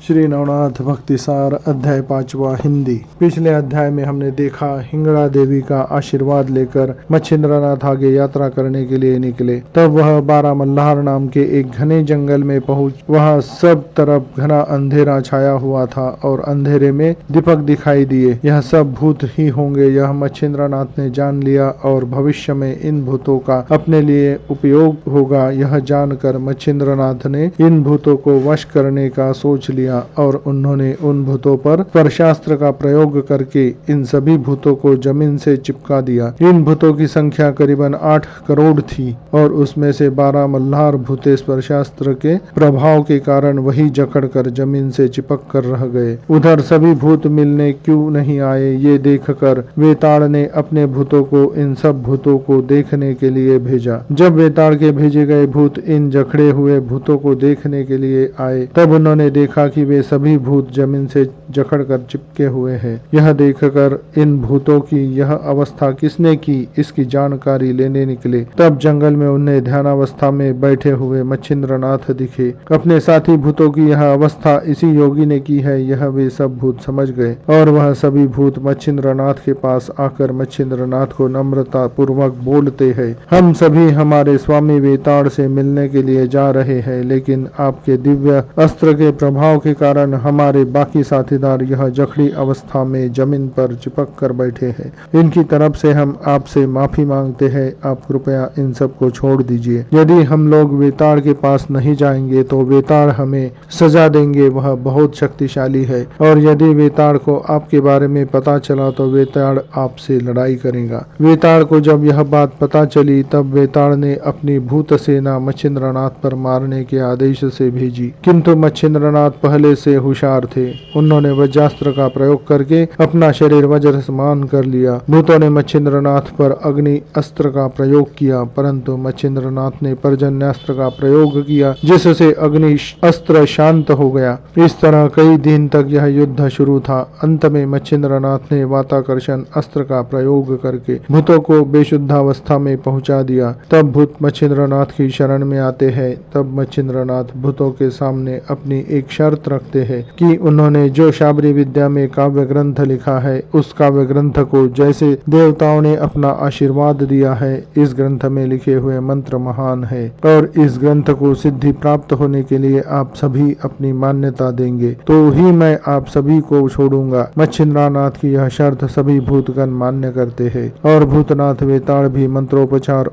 श्री नवनाथ भक्तिसार अध्याय 5वां हिंदी। पिछले अध्याय में हमने देखा हिंगड़ा देवी का आशीर्वाद लेकर मच्छिंद्रनाथ आगे यात्रा करने के लिए निकले। तब वह बारामल्लाहार नाम के एक घने जंगल में पहुंच। वहां सब तरफ घना अंधेरा छाया हुआ था और अंधेरे में दीपक दिखाई दिए। यह सब भूत ही होंगे, यह मच्छिंद्रनाथ ने जान लिया और भविष्य में इन भूतों का अपने लिए उपयोग होगा। यह जानकर मच्छिंद्रनाथ ने इन भूतों को वश करने का सोच लिया और उन्होंने उन भूतों पर परशास्त्र का प्रयोग करके इन सभी भूतों को जमीन से चिपका दिया। इन भूतों की संख्या करीबन 8 करोड़ थी और उसमें से 12 मल्हार भूते परशास्त्र के प्रभाव के कारण वही जकड़ कर जमीन से चिपक कर रह गए। उधर सभी भूत मिलने क्यों नहीं आए, ये देखकर वेताड़ ने अपने भूतों को इन सब भूतों को देखने के लिए भेजा। जब वेताड़ के भेजे गए भूत इन जकड़े हुए भूतों को देखने के लिए आए, तब उन्होंने देखा कि वे सभी भूत जमीन से जकड़कर चिपके हुए हैं। यह देखकर इन भूतों की यह अवस्था किसने की, इसकी जानकारी लेने निकले। तब जंगल में उन्हें ध्यानावस्था में बैठे हुए मच्छिंद्रनाथ दिखे। अपने साथी भूतों की यह अवस्था इसी योगी ने की है, यह वे सब भूत समझ गए और वह सभी भूत मच्छिंद्रनाथ के पास आकर मच्छिंद्रनाथ को नम्रता पूर्वक बोलते हैं, हम सभी हमारे स्वामी वेताड़ से मिलने के लिए जा रहे हैं, लेकिन आपके दिव्य अस्त्र के प्रभाव के कारण हमारे बाकी साथीदार यह जखड़ी अवस्था में जमीन पर चिपक कर बैठे हैं। इनकी तरफ से हम आपसे माफी मांगते हैं, आप कृपया इन सब को छोड़ दीजिए। यदि हम लोग वेताड़ के पास नहीं जाएंगे तो वेताड़ हमें सजा देंगे, वह बहुत शक्तिशाली है और यदि वेताड़ को आपके बारे में पता चला तो वेताड़ आपसे लड़ाई करेगा। वेताड़ को जब यह बात पता चली तब वेताड़ ने अपनी भूत सेना मच्छिंद्रनाथ पर मारने के आदेश से भेजी, किंतु मच्छिंद्रनाथ पहले से होशियार थे। उन्होंने वज्रास्त्र का प्रयोग करके अपना शरीर वज्र समान कर लिया। भूतों ने मच्छिंद्रनाथ पर अग्नि अस्त्र का प्रयोग किया, परंतु मच्छिंद्रनाथ ने पर्जन्यास्त्र का प्रयोग किया, जिससे अग्नि अस्त्र शांत हो गया। इस तरह कई दिन तक यह युद्ध शुरू था। अंत में मच्छिंद्रनाथ ने वाताकर्षण अस्त्र का प्रयोग करके भूतों को बेशुद्धावस्था में पहुंचा दिया। तब भूत मच्छिंद्रनाथ की शरण में आते हैं। तब मच्छिंद्रनाथ भूतों के सामने अपनी एक शर्त रखते हैं कि उन्होंने जो शाबरी विद्या में काव्य ग्रंथ लिखा है, उस काव्य ग्रंथ को जैसे देवताओं ने अपना आशीर्वाद दिया है, इस ग्रंथ में लिखे हुए मंत्र महान है और इस ग्रंथ को सिद्धि प्राप्त होने के लिए आप सभी अपनी मान्यता देंगे तो ही मैं आप सभी को छोड़ूंगा। मच्छिंद्रनाथ की यह शर्त सभी भूतगण मान्य करते हैं और भूतनाथ वेताड़ भी मंत्रोपचार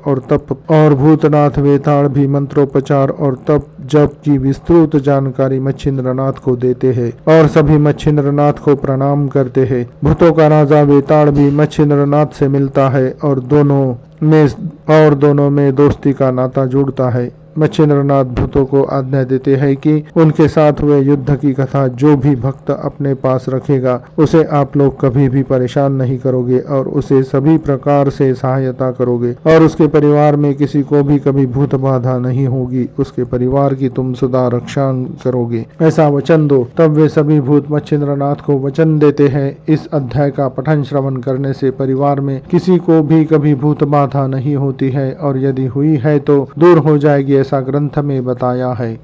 और तप जप की विस्तृत जानकारी मच्छिंद्रनाथ को देते हैं और सभी मच्छिंद्रनाथ को प्रणाम करते हैं। भूतों का राजा वेताड़ भी मच्छिंद्रनाथ से मिलता है और दोनों में दोस्ती का नाता जुड़ता है। मच्छिंद्रनाथ भूतों को आज्ञा देते हैं कि उनके साथ हुए युद्ध की कथा जो भी भक्त अपने पास रखेगा उसे आप लोग कभी भी परेशान नहीं करोगे और उसे सभी प्रकार से सहायता करोगे और उसके परिवार में किसी को भी कभी भूत बाधा नहीं होगी। उसके परिवार की तुम सदा रक्षा करोगे, ऐसा वचन दो। तब वे सभी भूत मच्छिंद्रनाथ को वचन देते हैं। इस अध्याय का पठन श्रवण करने से परिवार में किसी को भी कभी भूत बाधा नहीं होती है और यदि हुई है तो दूर हो जाएगी, ऐसा ग्रंथ में बताया है।